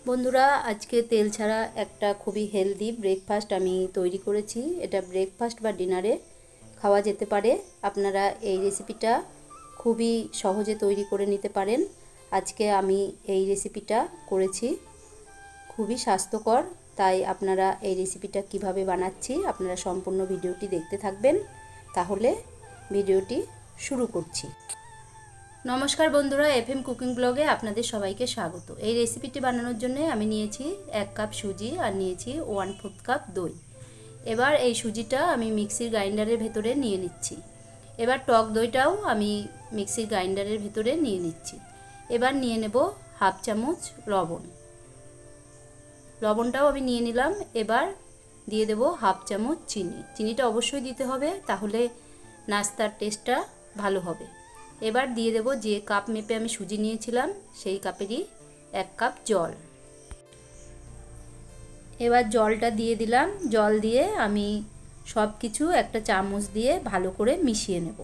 বন্ধুরা আজকে তেল ছাড়া একটা খুবই হেলদি ব্রেকফাস্ট আমি তৈরি করেছি। এটা ব্রেকফাস্ট বা ডিনারে খাওয়া যেতে পারে। আপনারা এই রেসিপিটা খুবই সহজে তৈরি করে নিতে পারেন। আজকে আমি এই রেসিপিটা করেছি, খুবই স্বাস্থ্যকর। তাই আপনারা এই রেসিপিটা কিভাবে বানাচ্ছি আপনারা সম্পূর্ণ ভিডিওটি দেখতে থাকবেন। তাহলে ভিডিওটি শুরু করছি। নমস্কার বন্ধুরা, এফএম কুকিং ব্লগে আপনাদের সবাইকে স্বাগত। এই রেসিপিটি বানানোর জন্য আমি নিয়েছি 1 কাপ সুজি আর নিয়েছি 1/4 কাপ দই। এবার এই সুজিটা আমি মিক্সির গ্রাইন্ডারের ভেতরে নিয়ে নিচ্ছি। এবার টক দইটাও আমি মিক্সির গ্রাইন্ডারের ভেতরে নিয়ে নিচ্ছি। এবার নিয়ে নেব 1/2 চামচ লবণ। লবণটাও আমি নিয়ে নিলাম। এবার দিয়ে দেব 1/2 চামচ চিনি। চিনিটা অবশ্যই দিতে হবে, তাহলে নাস্তার টেস্টটা ভালো হবে। এবার দিয়ে দেব যে কাপ মেপে আমি সুজি নিয়েছিলাম সেই কাপেরই 1 কাপ জল। এবার জলটা দিয়ে দিলাম। জল দিয়ে আমি সব কিছু একটা চামচ দিয়ে ভালো করে মিশিয়ে নেব।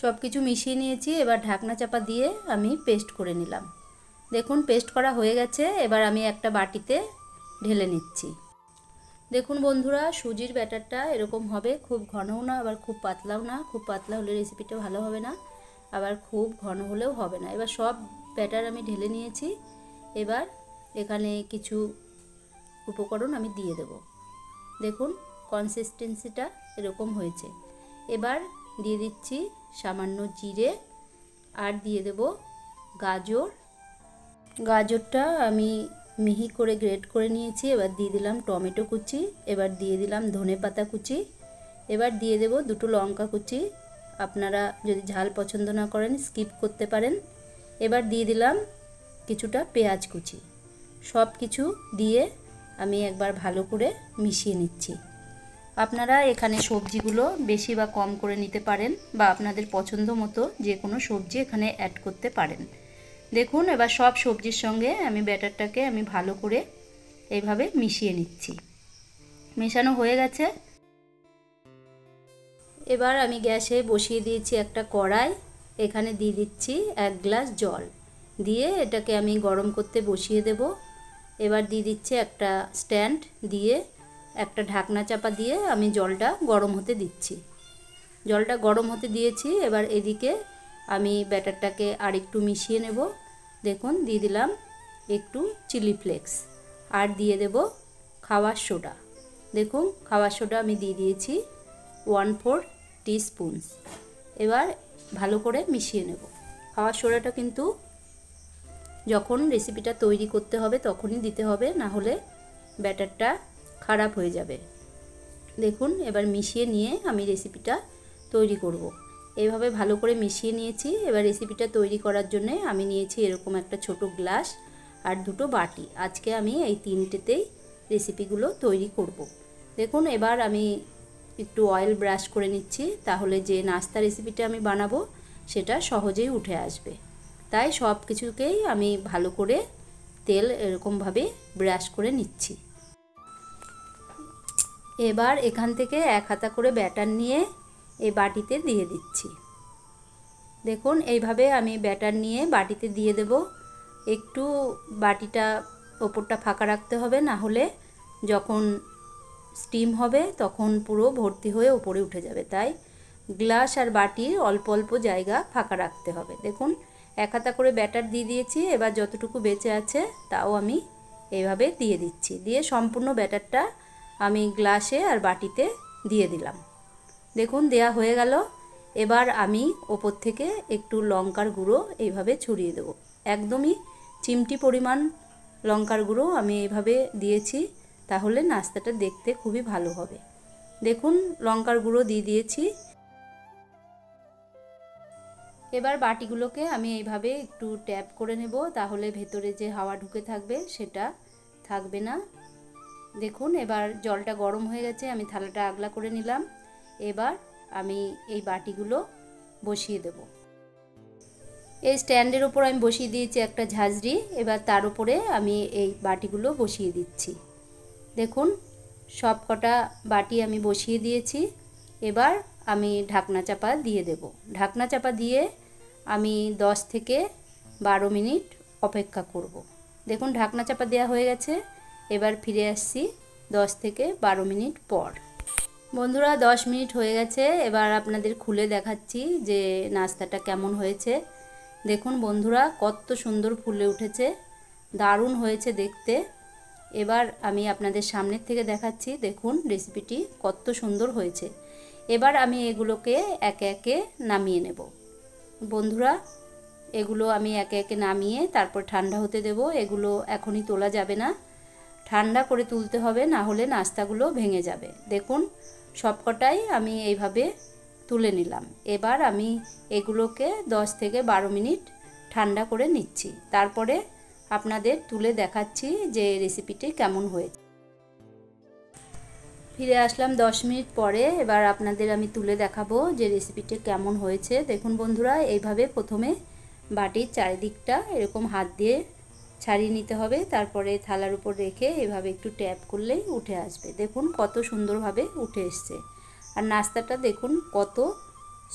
সব কিছু মিশিয়ে নিয়েছি। এবার ঢাকনা চাপা দিয়ে আমি পেস্ট করে নিলাম। দেখুন পেস্ট করা হয়ে গেছে। এবার আমি একটা বাটিতে ঢেলে নিচ্ছি। দেখুন বন্ধুরা, সুজির ব্যাটারটা এরকম হবে, খুব ঘনও না আবার খুব পাতলাও না। খুব পাতলা হলে রেসিপিটা ভালো হবে না, আবার খুব ঘন হলেও হবে না। এবার সব ব্যাটার আমি ঢেলে নিয়েছি। এবার এখানে কিছু উপকরণ আমি দিয়ে দেব। দেখুন কনসিস্টেন্সিটা এরকম হয়েছে। এবার দিয়ে দিচ্ছি সামান্য জিরে আর দিয়ে দেব গাজর। গাজরটা আমি মিহি করে গ্রেট করে নিয়েছি। এবার দিয়ে দিলাম টমেটো কুচি। এবার দিয়ে দিলাম ধনেপাতা কুচি। এবার দিয়ে দেব 2টো লঙ্কা কুচি। আপনারা যদি ঝাল পছন্দ না করেন স্কিপ করতে পারেন। এবার দিয়ে দিলাম কিছুটা পেঁয়াজ কুচি। সব কিছু দিয়ে আমি একবার ভালো করে মিশিয়ে নিচ্ছি। আপনারা এখানে সবজিগুলো বেশি বা কম করে নিতে পারেন, বা আপনাদের পছন্দ মতো যে কোনো সবজি এখানে অ্যাড করতে পারেন। দেখুন এবার সব সবজির সঙ্গে আমি ব্যাটারটাকে আমি ভালো করে এইভাবে মিশিয়ে নিচ্ছি। মেশানো হয়ে গেছে। এবার আমি গ্যাসে বসিয়ে দিয়েছি একটা কড়াই। এখানে দিয়ে দিচ্ছি 1 গ্লাস জল। দিয়ে এটাকে আমি গরম করতে বসিয়ে দেব। এবার দিয়ে দিচ্ছি একটা স্ট্যান্ড, দিয়ে একটা ঢাকনা চাপা দিয়ে আমি জলটা গরম হতে দিচ্ছি। জলটা গরম হতে দিয়েছি। এবার এদিকে আমি ব্যাটারটাকে আরেকটু মিশিয়ে নেব। দেখুন দিয়ে দিলাম একটু চিলি ফ্লেক্স আর দিয়ে দেব খাবার সোডা। দেখুন খাবার সোডা আমি দিয়ে দিয়েছি 1/4 টিস্পুন। এবার ভালো করে মিশিয়ে নেব। খাবার সোডাটা কিন্তু যখন রেসিপিটা তৈরি করতে হবে তখনই দিতে হবে, না হলে ব্যাটারটা খারাপ হয়ে যাবে। দেখুন এবার মিশিয়ে নিয়ে আমি রেসিপিটা তৈরি করব। এইভাবে ভালো করে মিশিয়ে নিয়েছি। এবার রেসিপিটা তৈরি করার জন্য আমি নিয়েছি এরকম একটা ছোট গ্লাস আর 2টো বাটি। আজকে আমি এই 3টেতেই রেসিপিগুলো তৈরি করব। দেখুন এবার আমি একটু অয়েল ব্রাশ করে নিচ্ছি, তাহলে যে নাস্তা রেসিপিটা আমি বানাবো সেটা সহজেই উঠে আসবে। তাই সব কিছুকেই আমি ভালো করে তেল এরকমভাবে ব্রাশ করে নিচ্ছি। এবার এখান থেকে 1 হাতা করে ব্যাটার নিয়ে এই বাটিতে দিয়ে দিচ্ছি। দেখুন এইভাবে আমি ব্যাটার নিয়ে বাটিতে দিয়ে দেব। একটু বাটিটা ওপরটা ফাঁকা রাখতে হবে, না হলে যখন স্টিম হবে তখন পুরো ভর্তি হয়ে ওপরে উঠে যাবে। তাই গ্লাস আর বাটির অল্প অল্প জায়গা ফাঁকা রাখতে হবে। দেখুন 1 হাতা করে ব্যাটার দিয়ে দিয়েছি। এবার যতটুকু বেঁচে আছে তাও আমি এইভাবে দিয়ে দিচ্ছি। দিয়ে সম্পূর্ণ ব্যাটারটা আমি গ্লাসে আর বাটিতে দিয়ে দিলাম। দেখুন দেয়া হয়ে গেল। এবার আমি ওপর থেকে একটু লঙ্কার গুঁড়ো এইভাবে ছড়িয়ে দেব। একদমই চিমটি পরিমাণ লঙ্কার গুঁড়ো আমি এইভাবে দিয়েছি, তাহলে নাস্তাটা দেখতে খুবই ভালো হবে। দেখুন লঙ্কার গুঁড়ো দিয়ে দিয়েছি। এবার বাটিগুলোকে আমি এইভাবে একটু ট্যাপ করে নেব, তাহলে ভেতরে যে হাওয়া ঢুকে থাকবে সেটা থাকবে না। দেখুন এবার জলটা গরম হয়ে গেছে, আমি থালাটা আগলা করে নিলাম। এবার আমি এই বাটিগুলো বসিয়ে দেব। এই স্ট্যান্ডের ওপর আমি বসিয়ে দিয়েছি একটা ঝাঁঝরি। এবার তার উপরে আমি এই বাটিগুলো বসিয়ে দিচ্ছি। দেখুন সব কটা বাটি আমি বসিয়ে দিয়েছি। এবার আমি ঢাকনা চাপা দিয়ে দেব। ঢাকনা চাপা দিয়ে আমি 10 থেকে 12 মিনিট অপেক্ষা করব। দেখুন ঢাকনা চাপা দেওয়া হয়ে গেছে। এবার ফিরে আসছি 10 থেকে 12 মিনিট পর। বন্ধুরা 10 মিনিট হয়ে গেছে। এবার আপনাদের খুলে দেখাচ্ছি যে নাস্তাটা কেমন হয়েছে। দেখুন বন্ধুরা কত সুন্দর ফুলে উঠেছে, দারুণ হয়েছে দেখতে। এবার আমি আপনাদের সামনের থেকে দেখাচ্ছি। দেখুন রেসিপিটি কত সুন্দর হয়েছে। এবার আমি এগুলোকে একে একে নামিয়ে নেব। বন্ধুরা এগুলো আমি একে একে নামিয়ে তারপর ঠান্ডা হতে দেব। এগুলো এখনই তোলা যাবে না, ঠান্ডা করে তুলতে হবে, না হলে নাস্তাগুলো ভেঙে যাবে। দেখুন সবকটাই আমি এইভাবে তুলে নিলাম। এবার আমি এগুলোকে 10 থেকে 12 মিনিট ঠান্ডা করে নিচ্ছি। তারপরে আপনাদের তুলে দেখাচ্ছি যে রেসিপিটি কেমন হয়েছে। ফিরে আসলাম 10 মিনিট পরে। এবার আপনাদের আমি তুলে দেখাবো যে রেসিপিটি কেমন হয়েছে। দেখুন বন্ধুরা এইভাবে প্রথমে বাটির চারিদিকটা এরকম হাত দিয়ে ছাড়িয়ে নিতে হবে, তারপরে থালার উপর রেখে এভাবে একটু ট্যাপ করলেই উঠে আসবে। দেখুন কত সুন্দরভাবে উঠে এসছে। আর নাস্তাটা দেখুন কত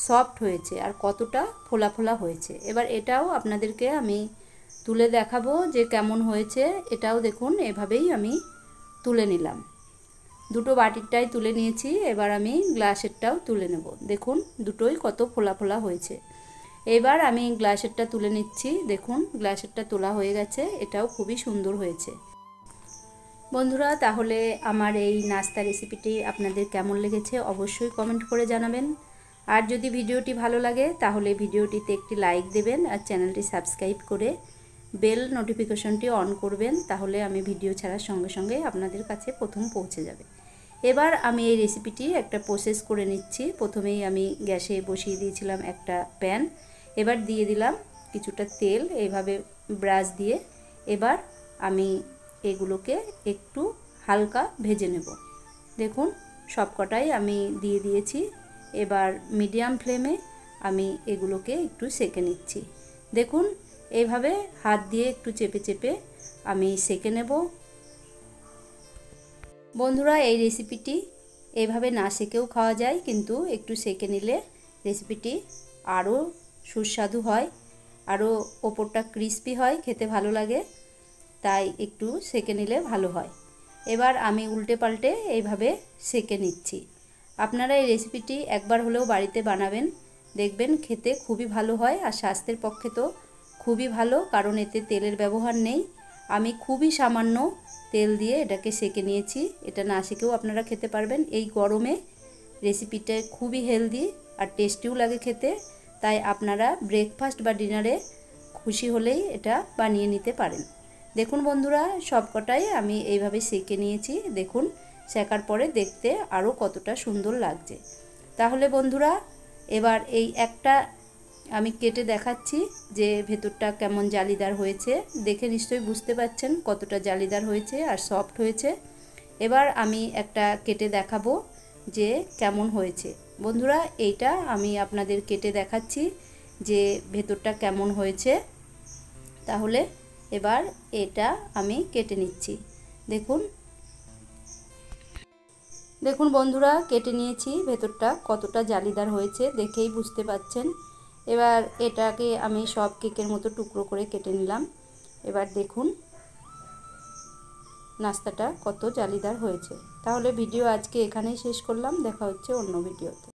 সফট হয়েছে আর কতটা ফোলা ফোলা হয়েছে। এবার এটাও আপনাদেরকে আমি তুলে দেখাবো যে কেমন হয়েছে। এটাও দেখুন এভাবেই আমি তুলে নিলাম। দুটো বাটিরটাই তুলে নিয়েছি। এবার আমি গ্লাসেরটাও তুলে নেব। দেখুন দুটোই কত ফোলা ফোলা হয়েছে। এবার আমি গ্লাসেরটা তুলে নিচ্ছি। দেখুন গ্লাসেরটা তোলা হয়ে গেছে। এটাও খুবই সুন্দর হয়েছে। বন্ধুরা তাহলে আমার এই নাস্তা রেসিপিটি আপনাদের কেমন লেগেছে অবশ্যই কমেন্ট করে জানাবেন। আর যদি ভিডিওটি ভালো লাগে তাহলে ভিডিওটিতে একটি লাইক দেবেন আর চ্যানেলটি সাবস্ক্রাইব করে বেল নোটিফিকেশনটি অন করবেন। তাহলে আমি ভিডিও ছাড়ার সঙ্গে সঙ্গে আপনাদের কাছে প্রথম পৌঁছে যাবে। এবার আমি এই রেসিপিটি একটা প্রসেস করে নিচ্ছি। প্রথমেই আমি গ্যাসে বসিয়ে দিয়েছিলাম একটা প্যান। এবার দিয়ে দিলাম কিছুটা তেল এইভাবে ব্রাশ দিয়ে। এবার আমি এগুলোকে একটু হালকা ভেজে নেব। দেখুন সবকটাই আমি দিয়ে দিয়েছি। এবার মিডিয়াম ফ্লেমে আমি এগুলোকে একটু সেঁকে নিচ্ছি। দেখুন এইভাবে হাত দিয়ে একটু চেপে চেপে আমি সেঁকে নেব। বন্ধুরা এই রেসিপিটি এইভাবে না সেঁকেও খাওয়া যায়, কিন্তু একটু সেঁকে নিলে রেসিপিটি আরও সুস্বাদু হয়, আরও ওপরটা ক্রিস্পি হয়, খেতে ভালো লাগে, তাই একটু সেঁকে নিলে ভালো হয়। এবার আমি উল্টে পাল্টে এইভাবে সেঁকে নিচ্ছি। আপনারা এই রেসিপিটি একবার হলেও বাড়িতে বানাবেন, দেখবেন খেতে খুবই ভালো হয় আর স্বাস্থ্যের পক্ষে তো খুবই ভালো, কারণ এতে তেলের ব্যবহার নেই। আমি খুবই সামান্য তেল দিয়ে এটাকে সেঁকে নিয়েছি। এটা না সেঁকেও আপনারা খেতে পারবেন। এই গরমে রেসিপিটা খুবই হেলদি আর টেস্টিও লাগে খেতে, তাই আপনারা ব্রেকফাস্ট বা ডিনারে খুশি হলেই এটা বানিয়ে নিতে পারেন। দেখুন বন্ধুরা সবকটাই আমি এইভাবে সেঁকে নিয়েছি। দেখুন সেঁকার পরে দেখতে আরও কতটা সুন্দর লাগছে। তাহলে বন্ধুরা এবার এই একটা আমি কেটে দেখাচ্ছি যে ভেতরটা কেমন জালিদার হয়েছে। দেখে নিশ্চয়ই বুঝতে পারছেন কতটা জালিদার হয়েছে আর সফট হয়েছে। এবার আমি একটা কেটে দেখাবো যে কেমন হয়েছে। বন্ধুরা এইটা আমি আপনাদের কেটে দেখাচ্ছি যে ভেতরটা কেমন হয়েছে। তাহলে এবার এটা আমি কেটে নিচ্ছি। দেখুন দেখুন বন্ধুরা কেটে নিয়েছি। ভেতরটা কতটা জালিদার হয়েছে দেখেই বুঝতে পাচ্ছেন। এবার এটাকে আমি সব কেকের মতো টুকরো করে কেটে নিলাম। এবার দেখুন নাস্তাটা কত জালিদার হয়েছে। তাহলে ভিডিও আজকে এখানেই শেষ করলাম। দেখা হচ্ছে অন্য ভিডিওতে।